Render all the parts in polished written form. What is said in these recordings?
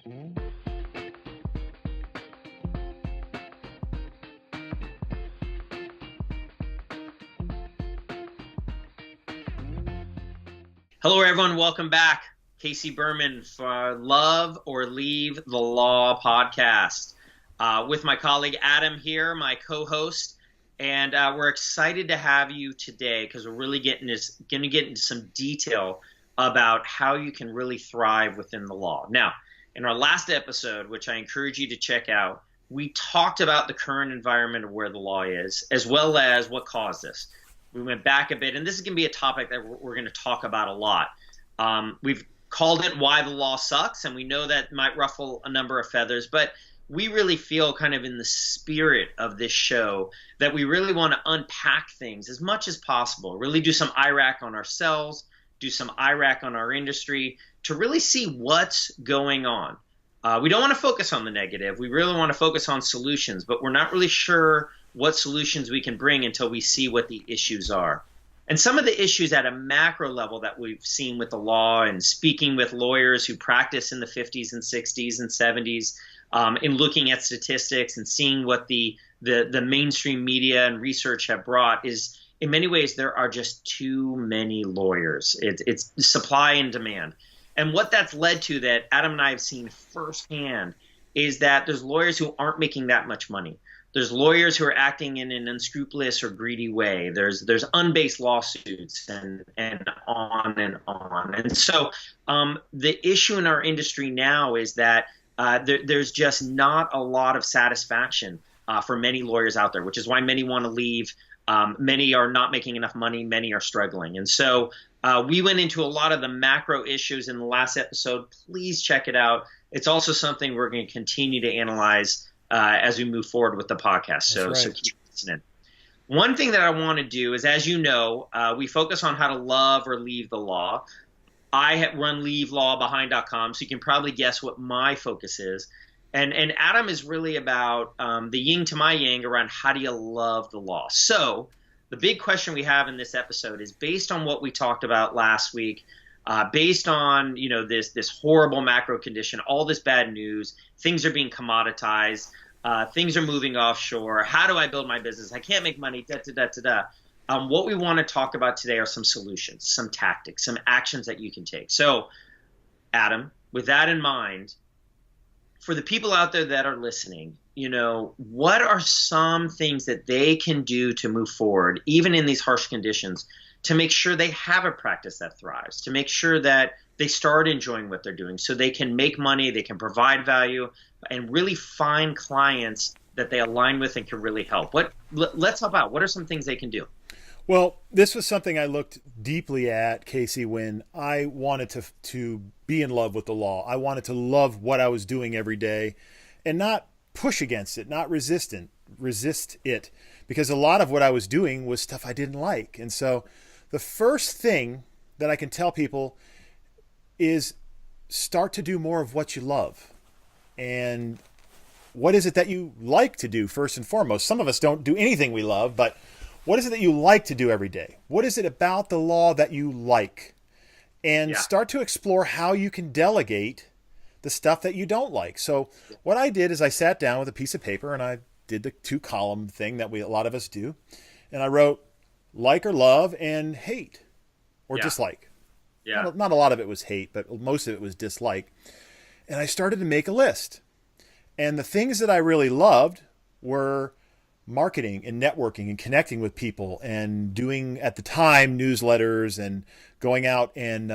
Hello, everyone. Welcome back. Casey Berman for Love or Leave the Law podcast with my colleague Adam here, my co-host. And we're excited to have you today because we're really going to get into some detail about how you can really thrive within the law. Now, in our last episode, which I encourage you to check out, we talked about the current environment of where the law is, as well as what caused this. We went back a bit, and this is going to be a topic that we're going to talk about a lot. We've called it Why the Law Sucks, and we know that might ruffle a number of feathers, but we really feel kind of in the spirit of this show that we really want to unpack things as much as possible, really do some IRAC on ourselves, do some IRAC on our industry to really see what's going on. We don't want to focus on the negative. We really want to focus on solutions, but we're not really sure what solutions we can bring until we see what the issues are. And some of the issues at a macro level that we've seen with the law and speaking with lawyers who practice in the 50s and 60s and 70s, in looking at statistics and seeing what the mainstream media and research have brought is, in many ways, there are just too many lawyers. It's supply and demand. And what that's led to that Adam and I have seen firsthand is that there's lawyers who aren't making that much money. There's lawyers who are acting in an unscrupulous or greedy way. There's unbased lawsuits and on and on. And so the issue in our industry now is that there's just not a lot of satisfaction for many lawyers out there, which is why many want to leave. Many are not making enough money. Many are struggling. And so we went into a lot of the macro issues in the last episode. Please check it out. It's also something we're going to continue to analyze as we move forward with the podcast. So keep listening. One thing that I want to do is, as you know, we focus on how to love or leave the law. I run leavelawbehind.com, so you can probably guess what my focus is. And Adam is really about the yin to my yang around how do you love the law. So the big question we have in this episode is based on what we talked about last week, based on this horrible macro condition, all this bad news, things are being commoditized, things are moving offshore. How do I build my business? I can't make money. What we want to talk about today are some solutions, some tactics, some actions that you can take. So, Adam, with that in mind, for the people out there that are listening, what are some things that they can do to move forward, even in these harsh conditions, to make sure they have a practice that thrives, to make sure that they start enjoying what they're doing so they can make money, they can provide value, and really find clients that they align with and can really help? Let's help out. What are some things they can do? Well, this was something I looked deeply at, Casey, when I wanted to be in love with the law. I wanted to love what I was doing every day and not push against it, not resist it, because a lot of what I was doing was stuff I didn't like. And so the first thing that I can tell people is start to do more of what you love. And what is it that you like to do first and foremost? Some of us don't do anything we love, but what is it that you like to do every day? What is it about the law that you like? And start to explore how you can delegate the stuff that you don't like. So what I did is I sat down with a piece of paper and I did the 2-column thing that a lot of us do. And I wrote like or love and hate or dislike. Yeah. Not a lot of it was hate, but most of it was dislike. And I started to make a list. And the things that I really loved were marketing and networking and connecting with people and doing, at the time, newsletters and going out and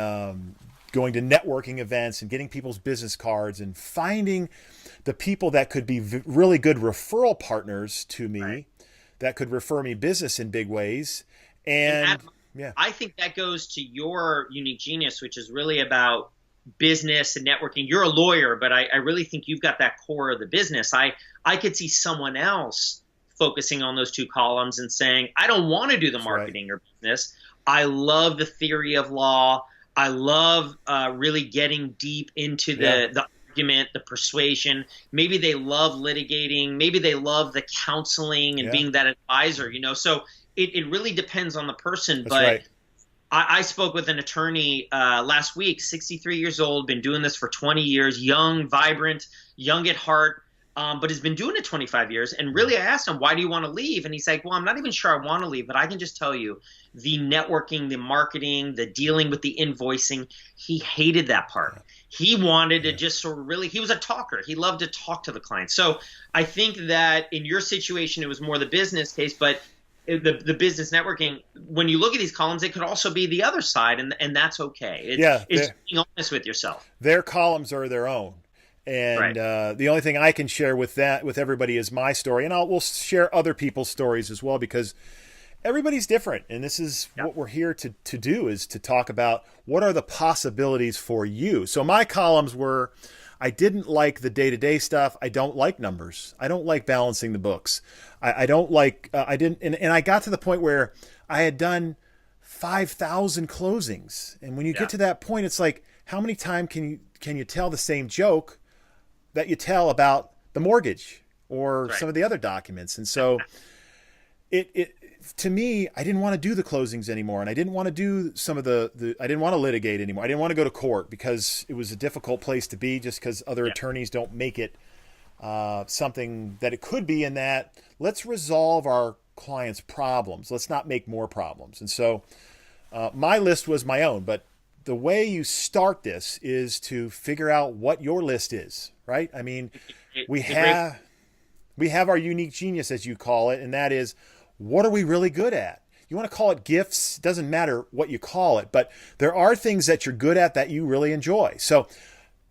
going to networking events and getting people's business cards and finding the people that could be really good referral partners to me, that could refer me business in big ways. And I think that goes to your unique genius, which is really about business and networking. You're a lawyer, but I really think you've got that core of the business. I could see someone else focusing on those 2 columns and saying, I don't want to do the marketing or business. I love the theory of law. I love really getting deep into the argument, the persuasion. Maybe they love litigating. Maybe they love the counseling and being that advisor, So it really depends on the person. I spoke with an attorney last week, 63 years old, been doing this for 20 years, young, vibrant, young at heart, but has been doing it 25 years. And really, I asked him, why do you want to leave? And he's like, well, I'm not even sure I want to leave, but I can just tell you the networking, the marketing, the dealing with the invoicing, he hated that part. He wanted to just sort of really, he was a talker. He loved to talk to the clients. So I think that in your situation, it was more the business case, but the business networking, when you look at these columns, it could also be the other side, and that's okay. It's being honest with yourself. Their columns are their own. And the only thing I can share with everybody is my story. And we'll share other people's stories as well, because everybody's different. And this is what we're here to do, is to talk about what are the possibilities for you. So my columns were, I didn't like the day-to-day stuff. I don't like numbers. I don't like balancing the books. I don't like, I didn't, and I got to the point where I had done 5,000 closings. And when you get to that point, it's like, how many times can you tell the same joke that you tell about the mortgage or some of the other documents? And so it to me, I didn't want to do the closings anymore. And I didn't want to do some of I didn't want to litigate anymore. I didn't want to go to court because it was a difficult place to be, just because other attorneys don't make it something that it could be, in that let's resolve our clients' problems. Let's not make more problems. And so my list was my own, but the way you start this is to figure out what your list is, right? I mean, we have our unique genius, as you call it, and that is, what are we really good at? You want to call it gifts, doesn't matter what you call it, but there are things that you're good at that you really enjoy. So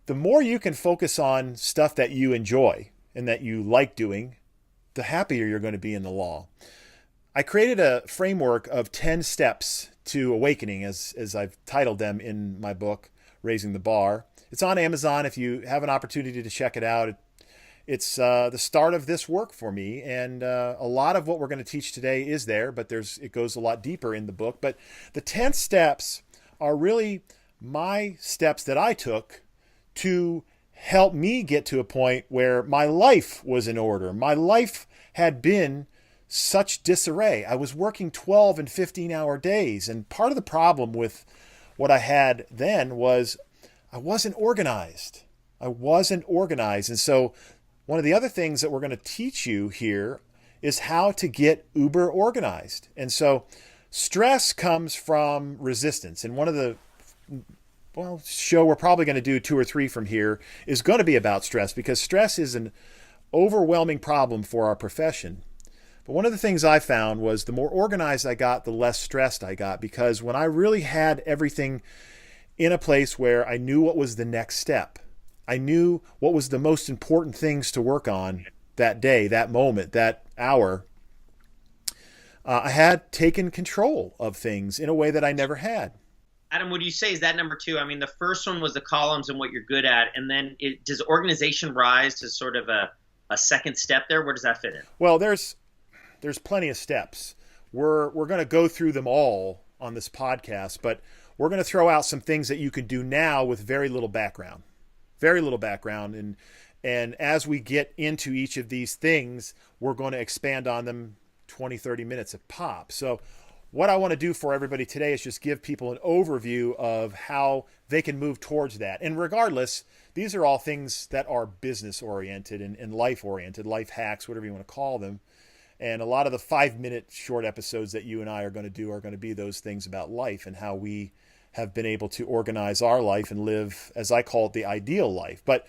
the more you can focus on stuff that you enjoy and that you like doing, the happier you're going to be in the law. I created a framework of 10 steps to awakening, as I've titled them in my book, Raising the Bar. It's on Amazon if you have an opportunity to check it out. It's the start of this work for me, and a lot of what we're going to teach today is there, but it goes a lot deeper in the book. But the 10 steps are really my steps that I took to help me get to a point where my life was in order. My life had been such disarray. I was working 12 and 15-hour days, and part of the problem with what I had then was I wasn't organized. And so one of the other things that we're going to teach you here is how to get uber organized. And so stress comes from resistance. And one of the show we're probably going to do 2 or 3 from here is going to be about stress, because stress is an overwhelming problem for our profession. But one of the things I found was the more organized I got, the less stressed I got, because when I really had everything in a place where I knew what was the next step, I knew what was the most important things to work on that day, that moment, that hour, I had taken control of things in a way that I never had. Adam, would you say is that number 2? I mean, the first one was the columns and what you're good at, and then does organization rise to sort of a second step there? Where does that fit in? Well, there's plenty of steps. We're going to go through them all on this podcast, but we're going to throw out some things that you can do now with very little background. And as we get into each of these things, we're going to expand on them 20, 30 minutes a pop. So what I want to do for everybody today is just give people an overview of how they can move towards that. And regardless, these are all things that are business oriented and life oriented, life hacks, whatever you want to call them. And a lot of the 5-minute short episodes that you and I are going to do are going to be those things about life and how we have been able to organize our life and live, as I call it, the ideal life. But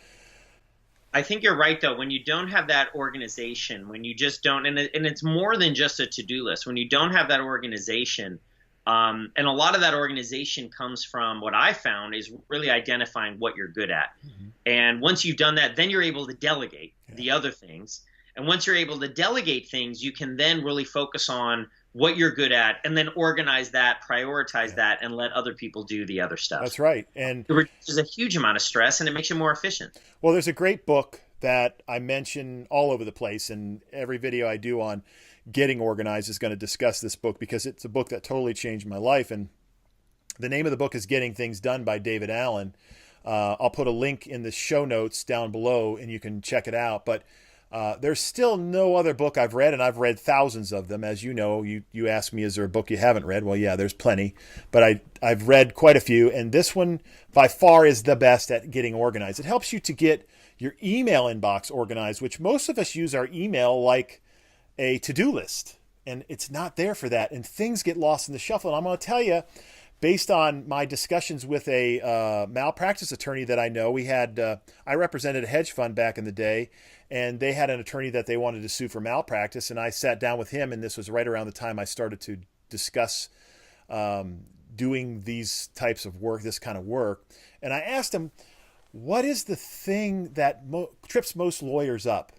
I think you're right, though. When you don't have that organization, when you just don't, and it's more than just a to-do list. When you don't have that organization, and a lot of that organization comes from what I found is really identifying what you're good at. Mm-hmm. And once you've done that, then you're able to delegate the other things. And once you're able to delegate things, you can then really focus on what you're good at and then organize that, prioritize that, and let other people do the other stuff. That's right. And it reduces a huge amount of stress and it makes you more efficient. Well, there's a great book that I mention all over the place, and every video I do on getting organized is going to discuss this book because it's a book that totally changed my life. And the name of the book is Getting Things Done by David Allen. I'll put a link in the show notes down below and you can check it out. But There's still no other book I've read, and I've read thousands of them. As you know, you asked me, is there a book you haven't read? Well, yeah, there's plenty, but I've read quite a few, and this one by far is the best at getting organized. It helps you to get your email inbox organized, which most of us use our email like a to-do list, and it's not there for that, and things get lost in the shuffle. And I'm going to tell you, based on my discussions with a malpractice attorney that I know, I represented a hedge fund back in the day, and they had an attorney that they wanted to sue for malpractice, and I sat down with him, and this was right around the time I started to discuss doing these types of work, this kind of work, and I asked him, what is the thing that trips most lawyers up?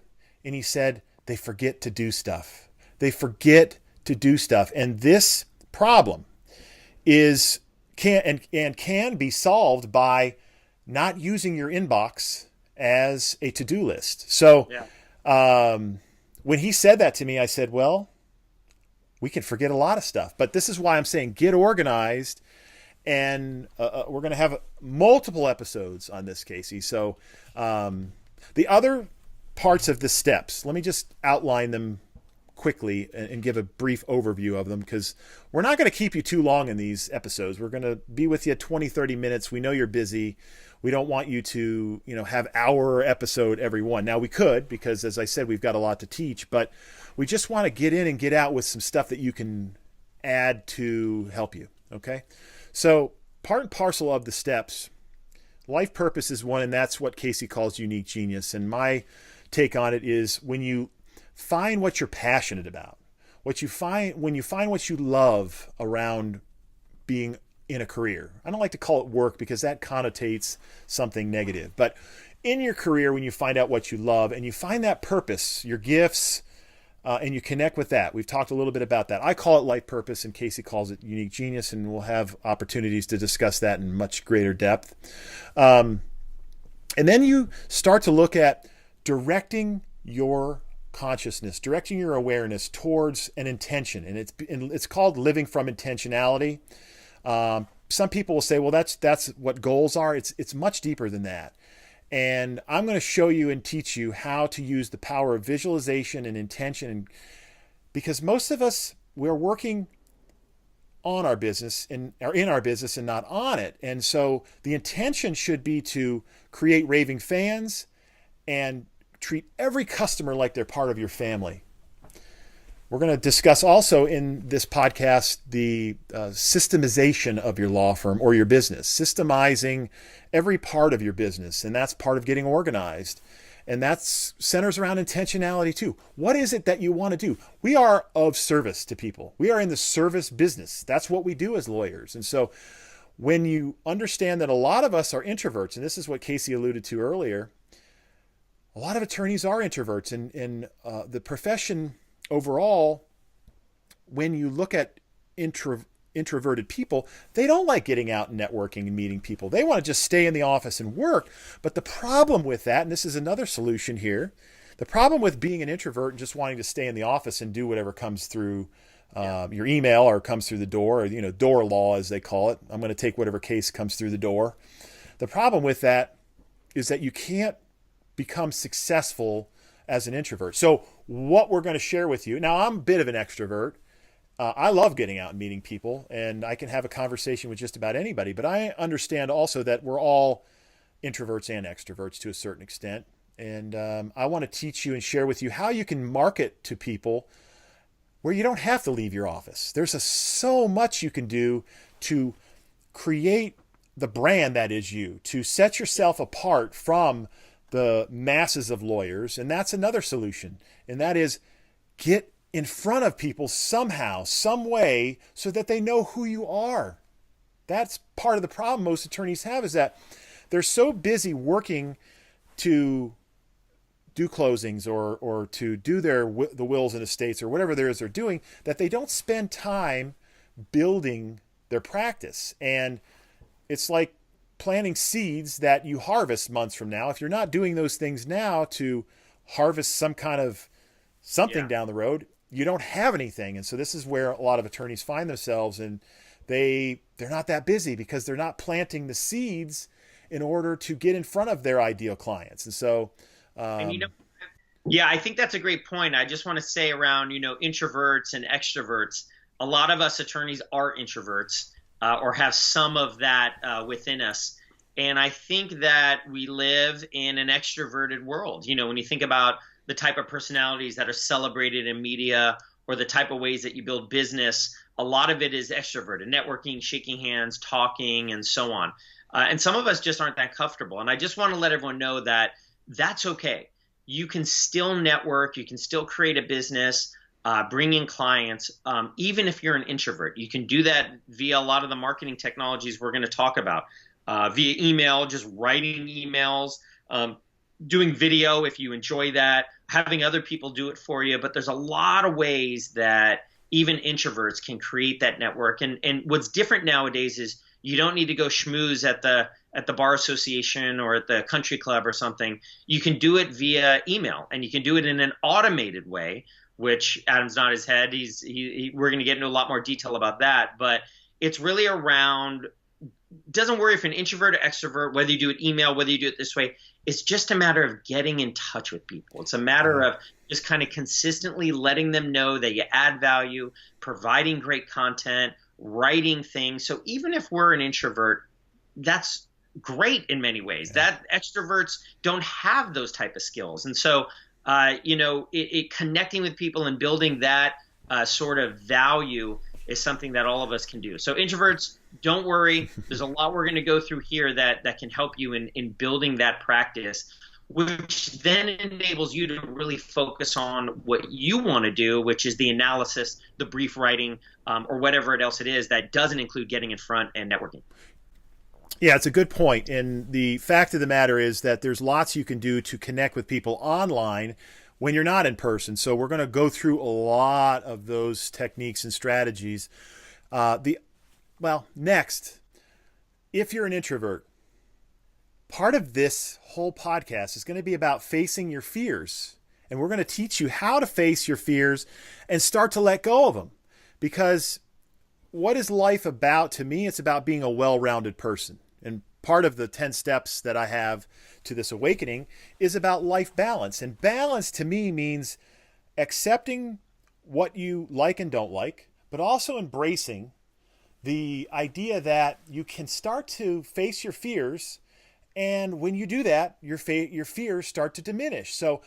And he said, they forget to do stuff. They forget to do stuff, and this problem can be solved by not using your inbox as a to-do list. So when he said that to me, I said, well, we can forget a lot of stuff. But this is why I'm saying get organized. And we're going to have multiple episodes on this, Casey. So the other parts of the steps, let me just outline them quickly and give a brief overview of them, because we're not going to keep you too long in these episodes. We're going to be with you 20, 30 minutes. We know you're busy. We don't want you to, have hour episode every one. Now we could, because as I said, we've got a lot to teach, but we just want to get in and get out with some stuff that you can add to help you. Okay. So part and parcel of the steps, life purpose is one, and that's what Casey calls unique genius. And my take on it is when you find what you're passionate about, when you find what you love around being in a career. I don't like to call it work because that connotates something negative. But in your career, when you find out what you love and you find that purpose, your gifts, and you connect with that. We've talked a little bit about that. I call it life purpose, and Casey calls it unique genius, and we'll have opportunities to discuss that in much greater depth. And then you start to look at directing your consciousness, directing your awareness towards an intention, and it's called living from intentionality. Some people will say, well, that's what goals are. It's much deeper than that. And I'm going to show you and teach you how to use the power of visualization and intention, because most of us, we're working on our business and are in our business and not on it. And so the intention should be to create raving fans and treat every customer like they're part of your family. We're going to discuss also in this podcast the systemization of your law firm or your business, systemizing every part of your business. And that's part of getting organized. And that centers around intentionality too. What is it that you want to do? We are of service to people. We are in the service business. That's what we do as lawyers. And so when you understand that a lot of us are introverts, and this is what Casey alluded to earlier, a lot of attorneys are introverts, and the profession overall, when you look at introverted people, they don't like getting out and networking and meeting people. They want to just stay in the office and work. But the problem with that, and this is another solution here, the problem with being an introvert and just wanting to stay in the office and do whatever comes through your email or comes through the door, or door law as they call it. I'm going to take whatever case comes through the door. The problem with that is that you can't become successful as an introvert. So what we're going to share with you, now I'm a bit of an extrovert. I love getting out and meeting people, and I can have a conversation with just about anybody, but I understand also that we're all introverts and extroverts to a certain extent. And I want to teach you and share with you how you can market to people where you don't have to leave your office. There's so much you can do to create the brand that is you, to set yourself apart from the masses of lawyers. And that's another solution. And that is get in front of people somehow, some way, so that they know who you are. That's part of the problem most attorneys have, is that they're so busy working to do closings or to do the wills and estates or whatever there is they're doing, that they don't spend time building their practice. And it's like planting seeds that you harvest months from now. If you're not doing those things now to harvest some kind of something down the road, you don't have anything. And so this is where a lot of attorneys find themselves, and they're not that busy because they're not planting the seeds in order to get in front of their ideal clients. And so and Yeah, I think that's a great point. I just want to say around, introverts and extroverts, a lot of us attorneys are introverts or have some of that within us. And I think that we live in an extroverted world. When you think about the type of personalities that are celebrated in media or the type of ways that you build business, a lot of it is extroverted, networking, shaking hands, talking, and so on. And some of us just aren't that comfortable. And I just want to let everyone know that that's okay. You can still network, you can still create a business, bring in clients, even if you're an introvert. You can do that via a lot of the marketing technologies we're going to talk about, via email, just writing emails, doing video if you enjoy that, having other people do it for you. But there's a lot of ways that even introverts can create that network. And what's different nowadays is you don't need to go schmooze at the bar association or at the country club or something. You can do it via email, and you can do it in an automated way, which Adam's not his head. We're going to get into a lot more detail about that, but it's really around, doesn't worry if you're an introvert or extrovert, whether you do it email, whether you do it this way. It's just a matter of getting in touch with people. It's a matter of just kind of consistently letting them know that you add value, providing great content, writing things. So even if we're an introvert, that's great in many ways. Yeah. That extroverts don't have those type of skills. And so, connecting with people and building that sort of value is something that all of us can do. So introverts, don't worry. There's a lot we're going to go through here that can help you in building that practice, which then enables you to really focus on what you want to do, which is the analysis, the brief writing, or whatever else it is that doesn't include getting in front and networking. Yeah, it's a good point. And the fact of the matter is that there's lots you can do to connect with people online when you're not in person. So we're going to go through a lot of those techniques and strategies. Next, if you're an introvert, part of this whole podcast is going to be about facing your fears. And we're going to teach you how to face your fears and start to let go of them. Because what is life about? To me, it's about being a well-rounded person. And part of the 10 steps that I have to this awakening is about life balance. And balance to me means accepting what you like and don't like, but also embracing the idea that you can start to face your fears. And when you do that, your fears start to diminish. So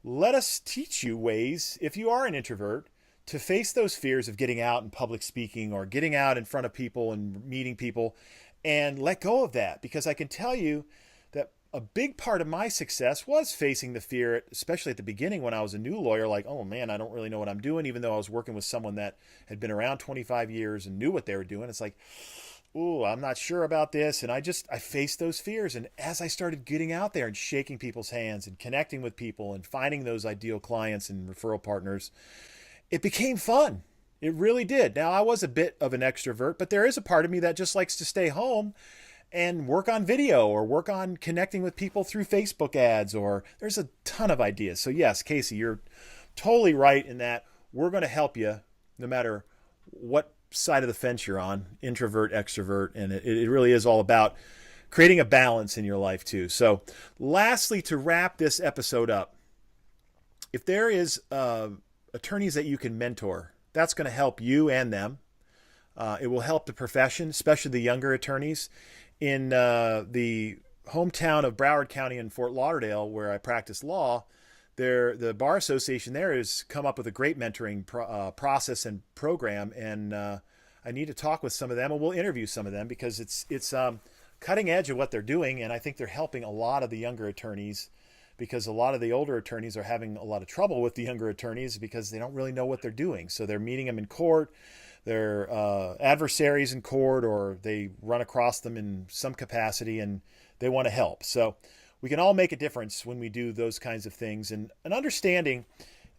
let us teach you ways, if you are an introvert, to face those fears of getting out in public speaking or getting out in front of people and meeting people, and let go of that. Because I can tell you that a big part of my success was facing the fear, especially at the beginning when I was a new lawyer, like, oh man, I don't really know what I'm doing, even though I was working with someone that had been around 25 years and knew what they were doing. It's like, oh, I'm not sure about this. And I faced those fears. And as I started getting out there and shaking people's hands and connecting with people and finding those ideal clients and referral partners, it became fun. It really did. Now, I was a bit of an extrovert, but there is a part of me that just likes to stay home and work on video or work on connecting with people through Facebook ads, or there's a ton of ideas. So yes, Casey, you're totally right in that we're going to help you no matter what side of the fence you're on, introvert, extrovert, and it really is all about creating a balance in your life too. So lastly, to wrap this episode up, if there is attorneys that you can mentor, that's going to help you and them. It will help the profession, especially the younger attorneys. In the hometown of Broward County in Fort Lauderdale, where I practice law, the Bar Association there has come up with a great mentoring process and program, and I need to talk with some of them, and we'll interview some of them because it's cutting edge of what they're doing, and I think they're helping a lot of the younger attorneys, because a lot of the older attorneys are having a lot of trouble with the younger attorneys because they don't really know what they're doing. So they're meeting them in court, they're adversaries in court, or they run across them in some capacity and they want to help. So we can all make a difference when we do those kinds of things. And understanding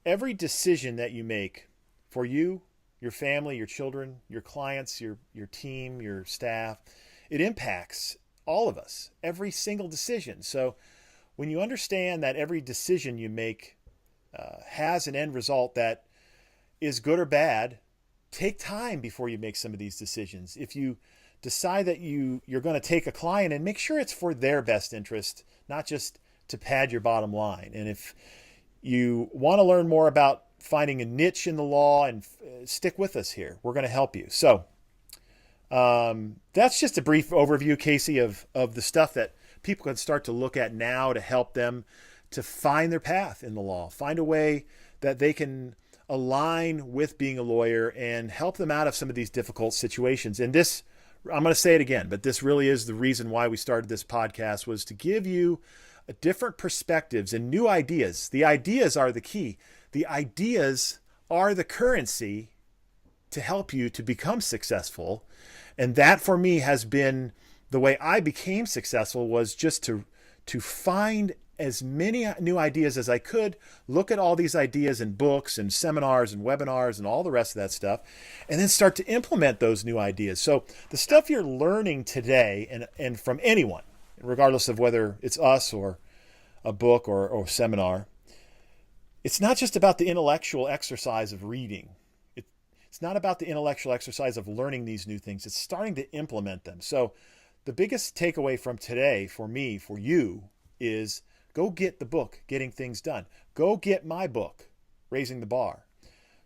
every decision that you make for you, your family, your children, your clients, your team, your staff, it impacts all of us, every single decision. So when you understand that every decision you make has an end result that is good or bad, take time before you make some of these decisions. If you decide that you're going to take a client, and make sure it's for their best interest, not just to pad your bottom line. And if you want to learn more about finding a niche in the law, and stick with us here. We're going to help you. So that's just a brief overview, Casey, of the stuff that people can start to look at now to help them to find their path in the law, find a way that they can align with being a lawyer and help them out of some of these difficult situations. And this, I'm going to say it again, but this really is the reason why we started this podcast, was to give you different perspectives and new ideas. The ideas are the key. The ideas are the currency to help you to become successful. And that for me has been the way I became successful, was just to find as many new ideas as I could, look at all these ideas in books and seminars and webinars and all the rest of that stuff, and then start to implement those new ideas. So the stuff you're learning today, and from anyone, regardless of whether it's us or a book or seminar, it's not just about the intellectual exercise of reading. It's not about the intellectual exercise of learning these new things. It's starting to implement them. So the biggest takeaway from today for me, for you, is go get the book, Getting Things Done. Go get my book, Raising the Bar.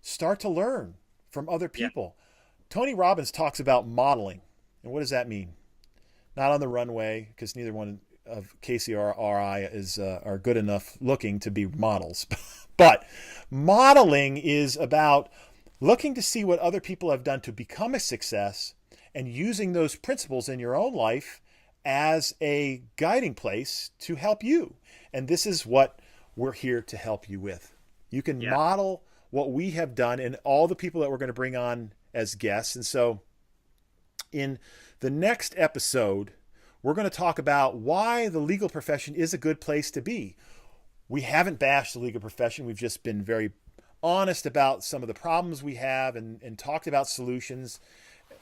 Start to learn from other people. Yeah. Tony Robbins talks about modeling. And what does that mean? Not on the runway, because neither one of Casey or I are good enough looking to be models. But modeling is about looking to see what other people have done to become a success and using those principles in your own life as a guiding place to help you. And this is what we're here to help you with. You can model what we have done and all the people that we're going to bring on as guests. And so in the next episode, we're going to talk about why the legal profession is a good place to be. We haven't bashed the legal profession. We've just been very honest about some of the problems we have and talked about solutions.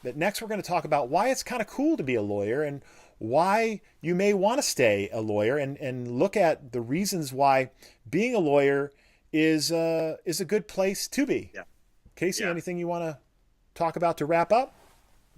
But next, we're going to talk about why it's kind of cool to be a lawyer and why you may want to stay a lawyer, and look at the reasons why being a lawyer is a good place to be. Yeah. Casey, anything you want to talk about to wrap up?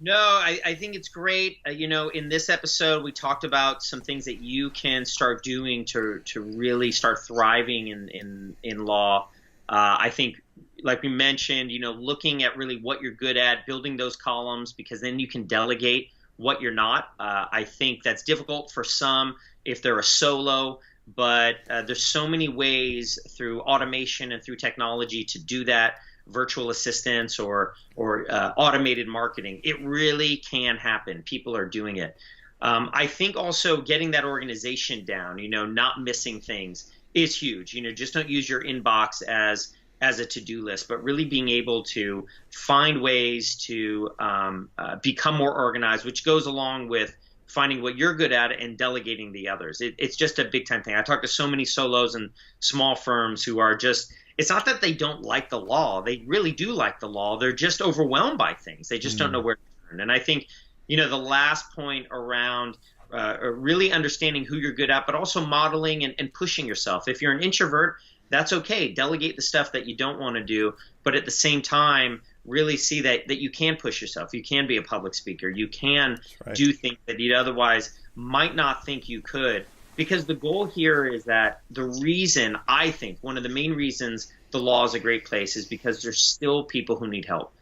No, I think it's great. In this episode, we talked about some things that you can start doing to really start thriving in law. I think, like we mentioned, looking at really what you're good at, building those columns, because then you can delegate what you're not. I think that's difficult for some if they're a solo, but there's so many ways through automation and through technology to do that. Virtual assistants or automated marketing. It really can happen. People are doing it. I think also getting that organization down, not missing things is huge. Just don't use your inbox as a to-do list, but really being able to find ways to become more organized, which goes along with finding what you're good at and delegating the others. It's just a big time thing. I talk to so many solos and small firms who are just, it's not that they don't like the law. They really do like the law. They're just overwhelmed by things. They just don't know where to turn. And I think, the last point around really understanding who you're good at, but also modeling and pushing yourself. If you're an introvert, that's okay. Delegate the stuff that you don't want to do, but at the same time, really see that you can push yourself. You can be a public speaker. You can do things that you otherwise might not think you could. Because the goal here is that the reason, I think, one of the main reasons the law is a great place is because there's still people who need help.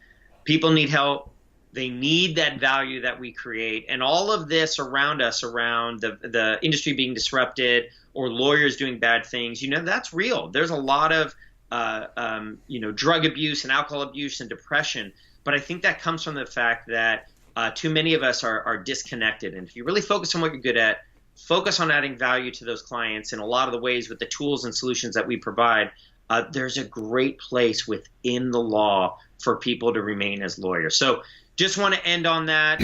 People need help. They need that value that we create. And all of this around us, around the industry being disrupted or lawyers doing bad things, that's real. There's a lot of, drug abuse and alcohol abuse and depression. But I think that comes from the fact that too many of us are disconnected. And if you really focus on what you're good at, focus on adding value to those clients in a lot of the ways with the tools and solutions that we provide, there's a great place within the law for people to remain as lawyers. So just want to end on that.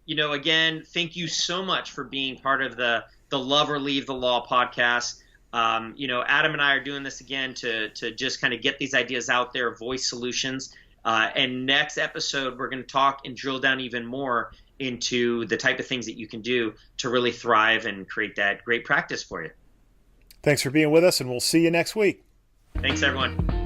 Again, thank you so much for being part of the Love or Leave the Law podcast. Adam and I are doing this again to just kind of get these ideas out there, voice solutions. And next episode, we're going to talk and drill down even more into the type of things that you can do to really thrive and create that great practice for you. Thanks for being with us, and we'll see you next week. Thanks, everyone.